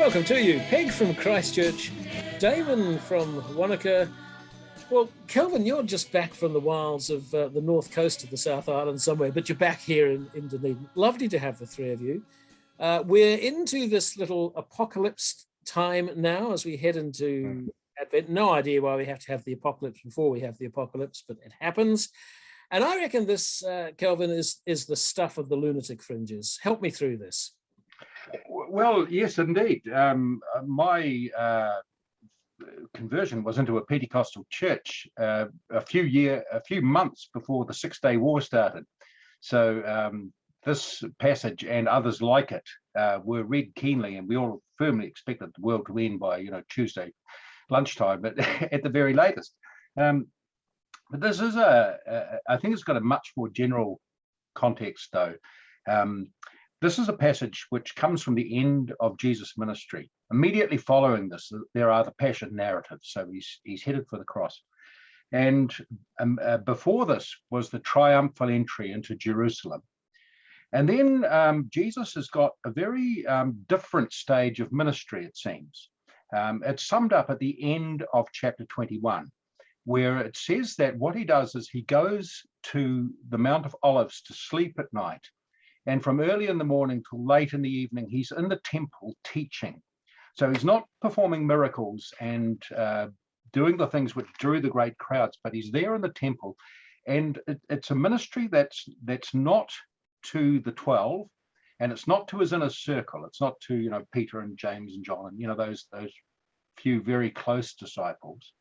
Welcome to you, Peg from Christchurch, Damon from Wanaka. Well, Kelvin, you're just back from the wilds of the north coast of the South Island somewhere, but you're back here in Dunedin. Lovely to have the three of you. We're into this little apocalypse time now as we head into Advent. No idea why we have to have the apocalypse before we have the apocalypse, but it happens. And I reckon this, Kelvin, is the stuff of the lunatic fringes. Help me through this. Well, yes, indeed. My conversion was into a Pentecostal church a few months before the 6-Day War started. So this passage and others like it were read keenly, and we all firmly expected the world to end by Tuesday lunchtime, but at the very latest. But this is I think it's got a much more general context, though. This is a passage which comes from the end of Jesus' ministry. Immediately following this, there are the passion narratives. So he's headed for the cross. And before this was the triumphal entry into Jerusalem. And then Jesus has got a very different stage of ministry, it seems. It's summed up at the end of chapter 21, where it says that what he does is he goes to the Mount of Olives to sleep at night. And from early in the morning till late in the evening, he's in the temple teaching. So he's not performing miracles and doing the things which drew the great crowds, but he's there in the temple. And it's a ministry that's not to the 12, and it's not to his inner circle. It's not to Peter and James and John and those few very close disciples.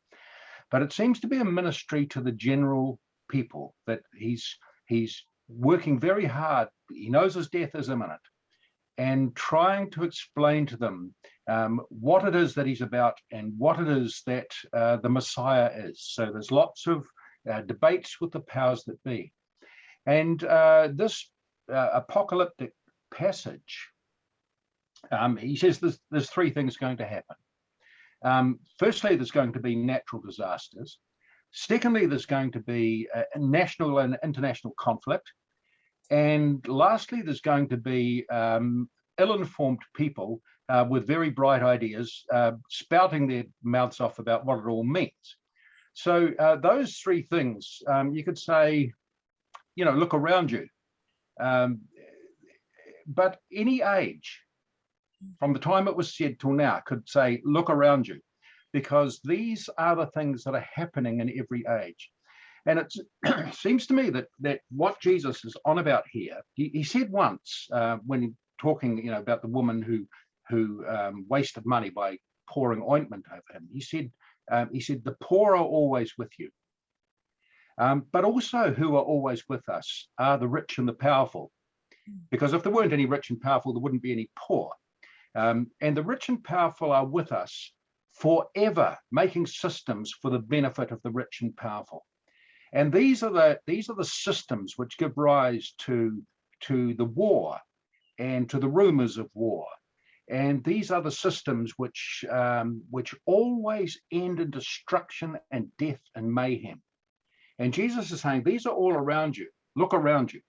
But it seems to be a ministry to the general people, that he's working very hard. He knows his death is imminent, and trying to explain to them what it is that he's about and what it is that the Messiah is. So there's lots of debates with the powers that be. And this apocalyptic passage, he says there's three things going to happen. Firstly, there's going to be natural disasters. Secondly, there's going to be national and international conflict. And lastly, there's going to be ill-informed people with very bright ideas spouting their mouths off about what it all means. So those three things, you could say, look around you. But any age, from the time it was said till now, could say, look around you, because these are the things that are happening in every age. And it seems to me that what Jesus is on about here, he said once when talking, about the woman who wasted money by pouring ointment over him. He said, the poor are always with you, but also who are always with us are the rich and the powerful, because if there weren't any rich and powerful, there wouldn't be any poor. And the rich and powerful are with us forever, making systems for the benefit of the rich and powerful. And these are the systems which give rise to the war and to the rumours of war. And these are the systems which always end in destruction and death and mayhem. And Jesus is saying, these are all around you. Look around you.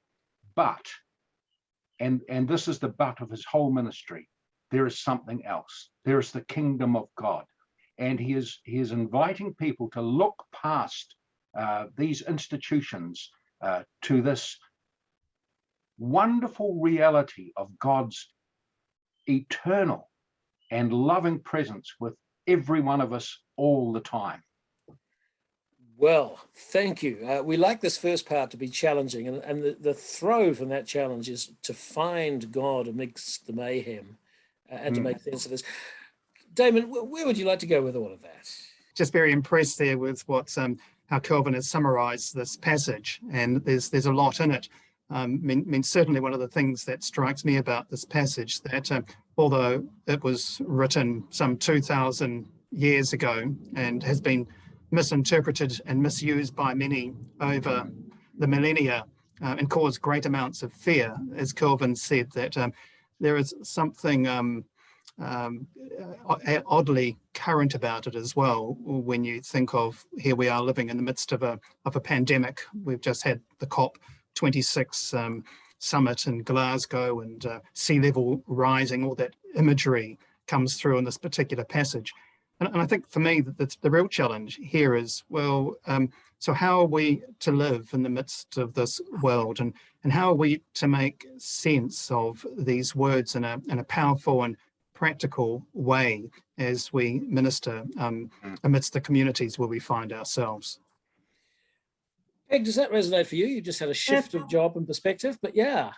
But, and this is the but of his whole ministry, there is something else. There is the kingdom of God. And he is inviting people to look past these institutions to this wonderful reality of God's eternal and loving presence with every one of us all the time. Well, thank you. We like this first part to be challenging, and the throw from that challenge is to find God amidst the mayhem and to make sense of this. Damon, where would you like to go with all of that? Just very impressed there with what how Kelvin has summarised this passage, and there's a lot in it. I mean, certainly one of the things that strikes me about this passage, that although it was written some 2,000 years ago and has been misinterpreted and misused by many over the millennia and caused great amounts of fear, as Kelvin said, that there is something oddly current about it as well. When you think of, here we are living in the midst of a pandemic. We've just had the COP26 summit in Glasgow, and sea level rising, all that imagery comes through in this particular passage. And I think for me, the real challenge here is, well, so how are we to live in the midst of this world, and how are we to make sense of these words in a powerful and practical way as we minister amidst the communities where we find ourselves? Peg, does that resonate for you? You just had a shift of job and perspective, but yeah.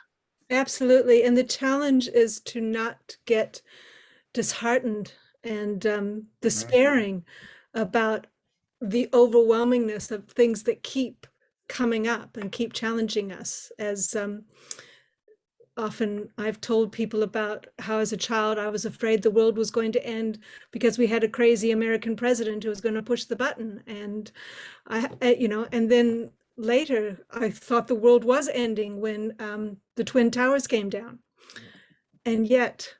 Absolutely. And the challenge is to not get disheartened and despairing about the overwhelmingness of things that keep coming up and keep challenging us. As often I've told people about how as a child I was afraid the world was going to end because we had a crazy American president who was going to push the button. And and then later I thought the world was ending when the Twin Towers came down. And yet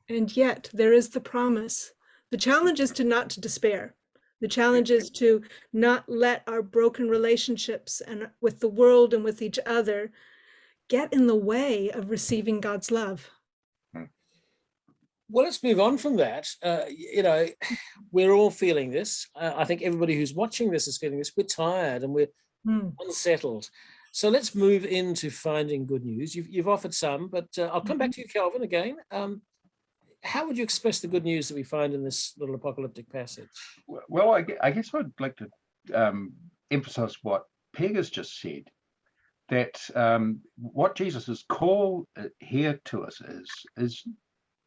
there is the promise. The challenge is not to despair. The challenge is to not let our broken relationships and with the world and with each other get in the way of receiving God's love. Well, let's move on from that. We're all feeling this. I think everybody who's watching this is feeling this. We're tired and we're unsettled. So let's move into finding good news. You've offered some, but I'll come back to you, Kelvin, again. How would you express the good news that we find in this little apocalyptic passage? Well, I guess I'd like to emphasize what Peg has just said, that what Jesus has called here to us is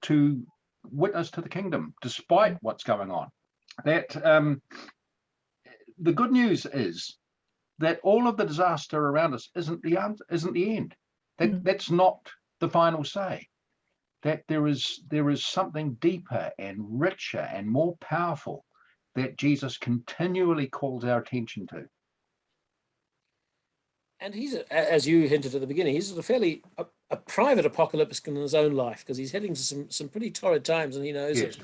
to witness to the kingdom, despite what's going on. That the good news is that all of the disaster around us isn't the end. That's not the final say. That there is something deeper and richer and more powerful that Jesus continually calls our attention to. And he's, as you hinted at the beginning, he's a fairly a private apocalypse in his own life, because he's heading to some pretty torrid times, and he knows it.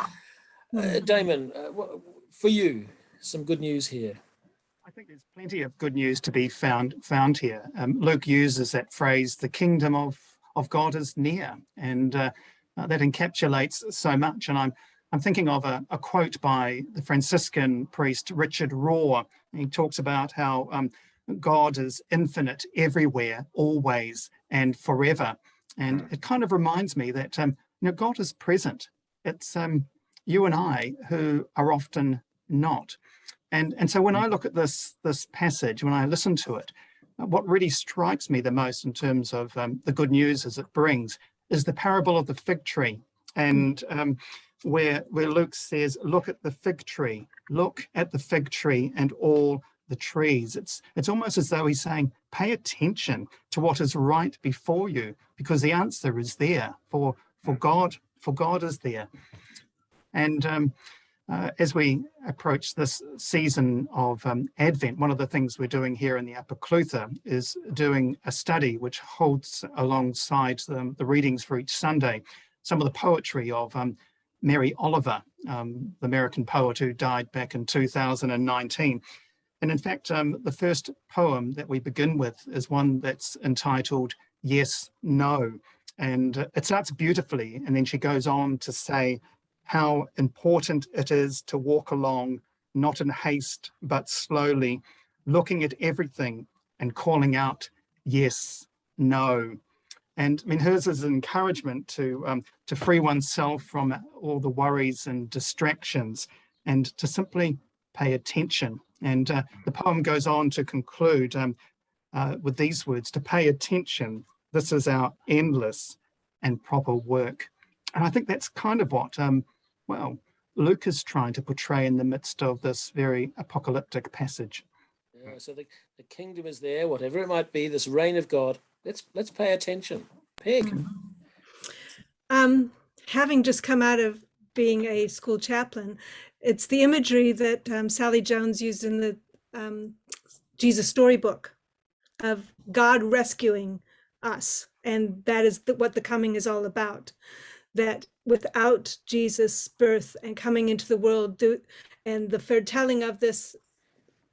Damon, for you, some good news here. I think there's plenty of good news to be found here. Luke uses that phrase, "The kingdom of God is near," and that encapsulates so much. And I'm thinking of a quote by the Franciscan priest Richard Rohr. He talks about how God is infinite everywhere, always, and forever. And it kind of reminds me that God is present. It's you and I who are often not. And so when I look at this passage, when I listen to it, what really strikes me the most in terms of the good news as it brings is the parable of the fig tree, and where Luke says, "Look at the fig tree, look at the fig tree and all the trees." It's almost as though he's saying, pay attention to what is right before you, because the answer is there. For God is there. And as we approach this season of Advent, one of the things we're doing here in the Apocalyptic is doing a study which holds alongside the readings for each Sunday some of the poetry of Mary Oliver, the American poet who died back in 2019. And in fact, the first poem that we begin with is one that's entitled "Yes, No." And it starts beautifully, and then she goes on to say how important it is to walk along, not in haste, but slowly, looking at everything and calling out, "Yes, no." And I mean, hers is an encouragement to free oneself from all the worries and distractions, and to simply pay attention. And the poem goes on to conclude with these words: "To pay attention, this is our endless and proper work." And I think that's kind of what, Luke is trying to portray in the midst of this very apocalyptic passage. Yeah, so the kingdom is there, whatever it might be, this reign of God. Let's pay attention. Peg. Having just come out of being a school chaplain, it's the imagery that Sally Jones used in the Jesus storybook of God rescuing us. And that is what the coming is all about. That without Jesus' birth and coming into the world, and the foretelling of this,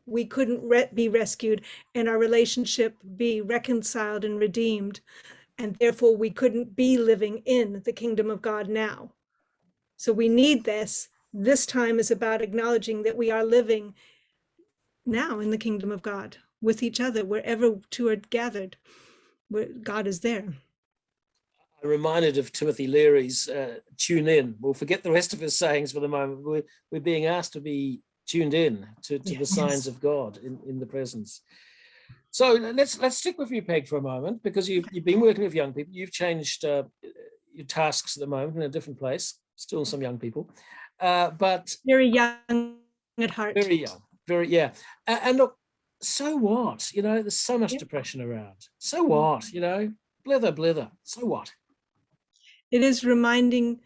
we couldn't be rescued and our relationship be reconciled and redeemed. And therefore we couldn't be living in the kingdom of God now. So we need this. This time is about acknowledging that we are living now in the kingdom of God with each other, wherever two are gathered, where God is there. I'm reminded of Timothy Leary's tune in. We'll forget the rest of his sayings for the moment. We're being asked to be tuned in to the signs of God in the presence. So let's stick with you, Peg, for a moment, because you've been working with young people. You've changed your tasks at the moment in a different place. Still some young people, but very young at heart. Very young, and look, so what? You know, there's so much depression around. So what? You know, blither. So what? It is reminding,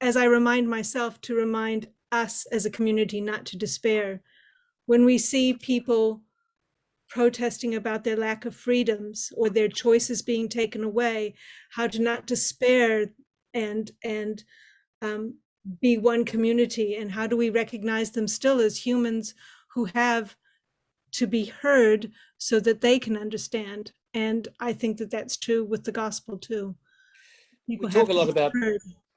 as I remind myself, to remind us as a community not to despair. When we see people protesting about their lack of freedoms or their choices being taken away, how to not despair and be one community, and how do we recognize them still as humans who have to be heard so that they can understand. And I think that that's true with the gospel too. People we talk a lot about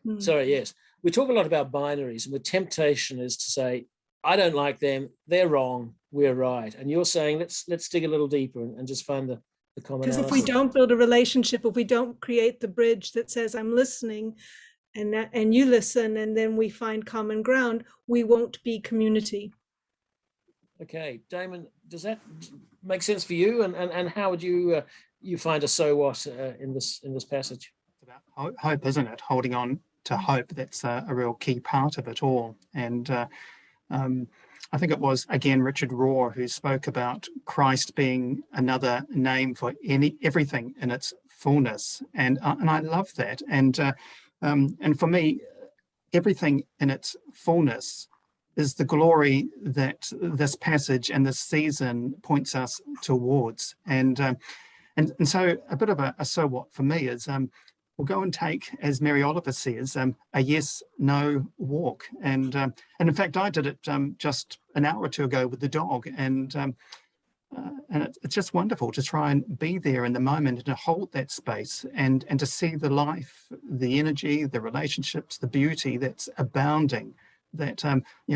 Yes. We talk a lot about binaries, and the temptation is to say, I don't like them, they're wrong, we're right. And you're saying let's dig a little deeper and just find the commonality. Because if we don't build a relationship, if we don't create the bridge that says I'm listening and you listen, and then we find common ground, we won't be community. Okay, Damon, does that make sense for you? And how would you find a so what in this passage? It's about hope, isn't it? Holding on to hope. That's a real key part of it all. And I think it was, again, Richard Rohr who spoke about Christ being another name for everything in its fullness. And I love that. And for me, everything in its fullness is the glory that this passage and this season points us towards. And so a bit of a so what for me is we'll go and take, as Mary Oliver says, a yes-no walk. And in fact, I did it just an hour or two ago with the dog. And it's just wonderful to try and be there in the moment and to hold that space and to see the life, the energy, the relationships, the beauty that's abounding, that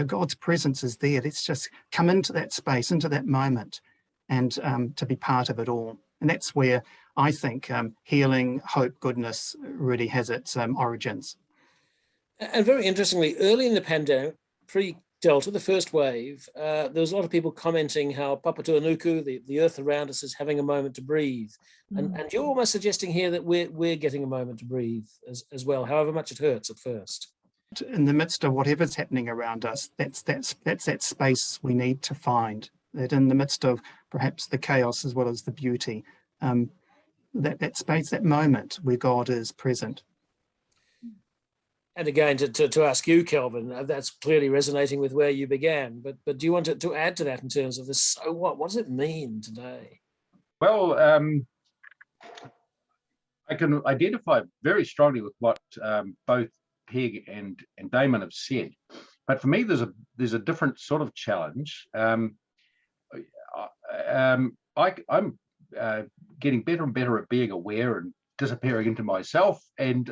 God's presence is there. Let's just come into that space, into that moment, and to be part of it all. And that's where I think healing, hope, goodness really has its origins. And very interestingly, early in the pandemic, pre-Delta, the first wave, there was a lot of people commenting how Papatūānuku, the earth around us, is having a moment to breathe. And you're almost suggesting here that we're getting a moment to breathe as well, however much it hurts at first. In the midst of whatever's happening around us, that's that space we need to find. That in the midst of perhaps the chaos as well as the beauty, that space, that moment where God is present. And again, to ask you, Kelvin, that's clearly resonating with where you began. But do you want to add to that in terms of this? So what? What does it mean today? Well, I can identify very strongly with what both Peg and Damon have said. But for me, there's a different sort of challenge. I'm getting better and better at being aware and disappearing into myself, and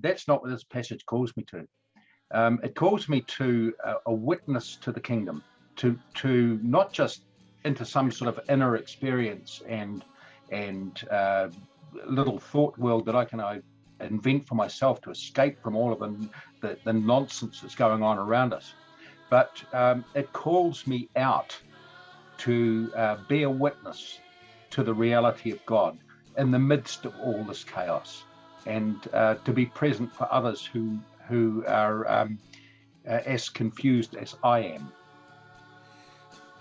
that's not what this passage calls me to. It calls me to a witness to the kingdom, to not just into some sort of inner experience and little thought world that I can invent for myself to escape from all of the nonsense that's going on around us, but it calls me out to be a witness to the reality of God in the midst of all this chaos, and to be present for others who are as confused as I am.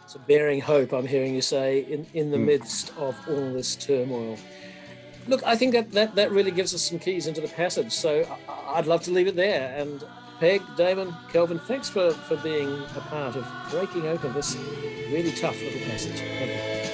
So bearing hope, I'm hearing you say, in the midst of all this turmoil. Look, I think that really gives us some keys into the passage. So I'd love to leave it there. And Peg, Damon, Kelvin, thanks for being a part of breaking open this really tough little passage. Thank you.